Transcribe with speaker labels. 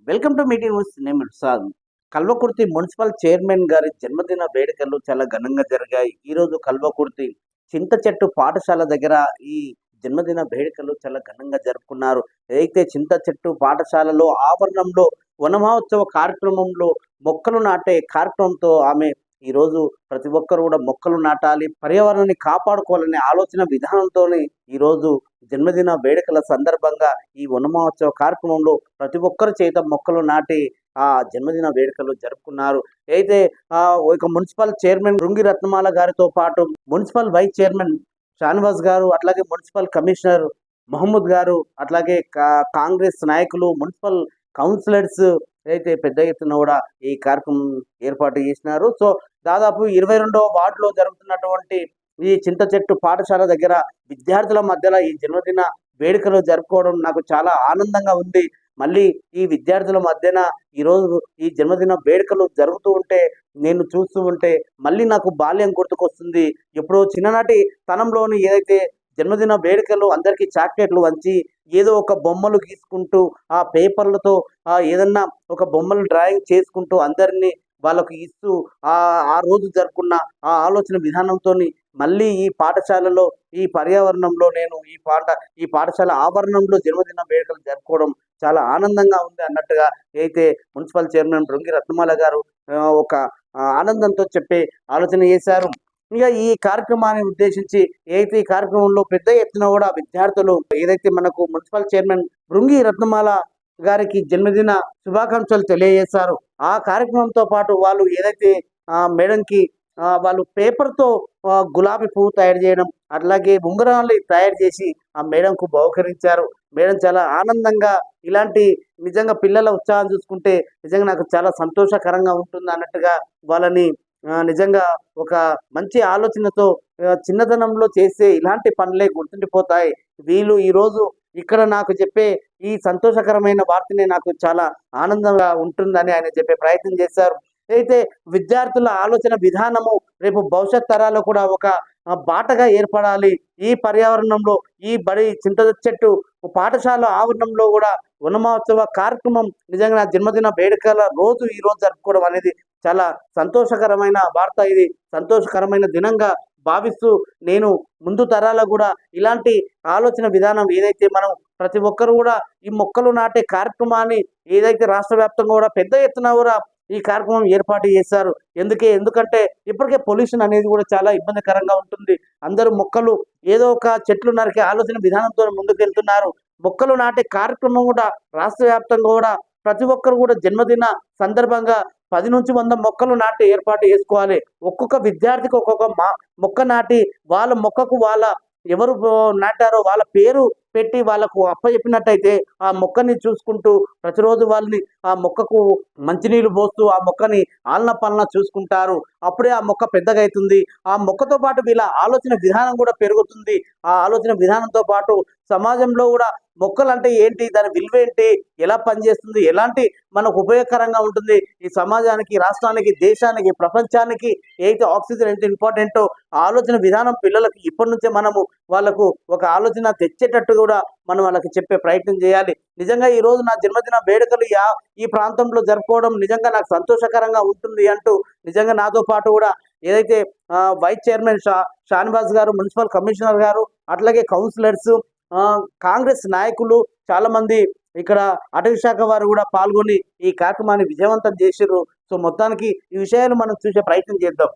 Speaker 1: Welcome to meeting news. నేను Irshad. Kalwakurthy municipal chairman గారి జన్మదిన వేడుకలు చాలా ఘనంగా జరిగాయి. ఈరోజు కల్వకుర్తి చింత చెట్టు పాఠశాల దగ్గర ఈ జన్మదిన వేడుకలు చాలా ఘనంగా జరుపుకున్నారు. ఏదైతే చింత చెట్టు పాఠశాలలో ఆవరణంలో వనమహోత్సవ కార్యక్రమంలో మొక్కలు నాటే కార్యక్రమంతో ఆమె ఈరోజు ప్రతి ఒక్కరు కూడా మొక్కలు నాటాలి, పర్యావరణాన్ని కాపాడుకోవాలనే ఆలోచన విధానంతోనే ఈరోజు జన్మదిన వేడుకల సందర్భంగా ఈ వనమహోత్సవ కార్యక్రమంలో ప్రతి ఒక్కరి చేత మొక్కలు నాటి ఆ జన్మదిన వేడుకలు జరుపుకున్నారు. అయితే ఒక మున్సిపల్ చైర్మన్ రుంగి రత్నమాల గారితో పాటు మున్సిపల్ వైస్ చైర్మన్ షానవాజ్ గారు, అట్లాగే మున్సిపల్ కమిషనర్ మహమ్మద్ గారు, అట్లాగే కాంగ్రెస్ నాయకులు, మున్సిపల్ కౌన్సిలర్స్ అయితే పెద్ద ఎత్తున కూడా ఈ కార్యక్రమం ఏర్పాటు చేసినారు. సో దాదాపు 22వ వార్డులో జరుగుతున్నటువంటి ఈ చింత చెట్టు పాఠశాల దగ్గర విద్యార్థుల మధ్యలో ఈ జన్మదిన వేడుకలు జరుపుకోవడం నాకు చాలా ఆనందంగా ఉంది. మళ్ళీ ఈ విద్యార్థుల మధ్యన ఈరోజు ఈ జన్మదిన వేడుకలు జరుగుతూ ఉంటే నేను చూస్తూ ఉంటే మళ్ళీ నాకు బాల్యం గుర్తుకొస్తుంది. ఎప్పుడో చిన్ననాటి తనంలోని ఏదైతే జన్మదిన వేడుకలు అందరికీ చాక్లెట్లు వంచి ఏదో ఒక బొమ్మలు గీసుకుంటూ ఆ పేపర్లతో ఏదన్నా ఒక బొమ్మలు డ్రాయింగ్ చేసుకుంటూ అందరినీ వాళ్ళకు ఇస్తూ ఆ రోజు జరుపుకున్న ఆ ఆలోచన విధానంతో మళ్ళీ ఈ పాఠశాలలో ఈ పర్యావరణంలో నేను ఈ పాఠశాల ఆవరణంలో జన్మదిన వేడుకలు జరుపుకోవడం చాలా ఆనందంగా ఉంది అన్నట్టుగా అయితే మున్సిపల్ చైర్మన్ రుంగి రత్నమాల గారు ఒక ఆనందంతో చెప్పే ఆలోచన చేశారు. ఇక ఈ కార్యక్రమాన్ని ఉద్దేశించి ఏదైతే ఈ కార్యక్రమంలో పెద్ద ఎత్తున కూడా విద్యార్థులు ఏదైతే మనకు మున్సిపల్ చైర్మన్ బృంగి రత్నమాల గారికి జన్మదిన శుభాకాంక్షలు తెలియజేశారు. ఆ కార్యక్రమంతో పాటు వాళ్ళు ఏదైతే మేడంకి వాళ్ళు పేపర్తో గులాబీ పువ్వు తయారు చేయడం, అట్లాగే ఉంగరాలు తయారు చేసి ఆ మేడంకు బహుకరించారు. మేడం చాలా ఆనందంగా ఇలాంటి నిజంగా పిల్లల ఉత్సాహం చూసుకుంటే నిజంగా నాకు చాలా సంతోషకరంగా ఉంటుంది అన్నట్టుగా వాళ్ళని నిజంగా ఒక మంచి ఆలోచనతో చిన్నతనంలో చేసే ఇలాంటి పనులే గుర్తుండిపోతాయి. వీళ్ళు ఈరోజు ఇక్కడ నాకు చెప్పే ఈ సంతోషకరమైన వార్తనే నాకు చాలా ఆనందంగా ఉంటుందని ఆయన చెప్పే ప్రయత్నం చేశారు. అయితే విద్యార్థుల ఆలోచన విధానము రేపు భవిష్యత్ తరాలు కూడా ఒక బాటగా ఏర్పడాలి. ఈ పర్యావరణంలో ఈ చింత చెట్టు పాఠశాల ఆవరణంలో కూడా వనమహోత్సవ కార్యక్రమం నిజంగా నా జన్మదిన వేడుకల రోజు ఈ రోజు జరుపుకోవడం అనేది చాలా సంతోషకరమైన వార్త. ఇది సంతోషకరమైన దినంగా భావిస్తూ నేను ముందు తరాలకు కూడా ఇలాంటి ఆలోచన విధానం ఏదైతే మనం ప్రతి ఒక్కరు కూడా ఈ మొక్కలు నాటే కార్యక్రమాన్ని ఏదైతే రాష్ట్ర వ్యాప్తంగా కూడా పెద్ద ఎత్తున కూడా ఈ కార్యక్రమం ఏర్పాటు చేశారు. ఎందుకంటే ఇప్పటికే పొల్యూషన్ అనేది కూడా చాలా ఇబ్బందికరంగా ఉంటుంది. అందరూ మొక్కలు ఏదో ఒక చెట్లు నరికే ఆలోచన విధానంతో ముందుకు వెళ్తున్నారు. మొక్కలు నాటే కార్యక్రమం కూడా రాష్ట్ర వ్యాప్తంగా కూడా ప్రతి ఒక్కరు కూడా జన్మదిన సందర్భంగా 10 నుంచి 100 మొక్కలు నాటి ఏర్పాటు చేసుకోవాలి. ఒక్కొక్క విద్యార్థికి ఒక్కొక్క మొక్క నాటి వాళ్ళ మొక్కకు ఎవరు నాటారో వాళ్ళ పేరు పెట్టి వాళ్ళకు అప్పచెప్పినట్టయితే ఆ మొక్కని చూసుకుంటూ ప్రతిరోజు వాళ్ళని ఆ మొక్కకు మంచినీళ్ళు పోస్తూ ఆ మొక్కని ఆలన పాలన చూసుకుంటారు. అప్పుడే ఆ మొక్క పెద్దగా అవుతుంది. ఆ మొక్కతో పాటు వీళ్ళ ఆలోచన విధానం కూడా పెరుగుతుంది. ఆ ఆలోచన విధానంతో పాటు సమాజంలో కూడా మొక్కలు అంటే ఏంటి, దాని విలువ ఏంటి, ఎలా పనిచేస్తుంది, ఎలాంటి మనకు ఉపయోగకరంగా ఉంటుంది, ఈ సమాజానికి, రాష్ట్రానికి, దేశానికి, ప్రపంచానికి ఏదైతే ఆక్సిజన్ ఎంత ఇంపార్టెంటో ఆలోచన విధానం పిల్లలకి ఇప్పటి నుంచే మనము వాళ్ళకు ఒక ఆలోచన తెచ్చేటట్టు కూడా మనం వాళ్ళకి చెప్పే ప్రయత్నం చేయాలి. నిజంగా ఈ రోజు నా జన్మదిన వేడుకలు ఈ ప్రాంతంలో జరుపుకోవడం నిజంగా నాకు సంతోషకరంగా ఉంటుంది అంటూ నిజంగా నాతో పాటు కూడా ఏదైతే వైస్ చైర్మన్ షానవాజ్ గారు, మున్సిపల్ కమిషనర్ గారు, అట్లాగే కౌన్సిలర్స్, కాంగ్రెస్ నాయకులు చాలా మంది ఇక్కడ అటవీ శాఖ వారు కూడా పాల్గొని ఈ కార్యక్రమాన్ని విజయవంతం చేసిర్రు. సో మొత్తానికి ఈ విషయాలు మనం చూసే ప్రయత్నం చేద్దాం.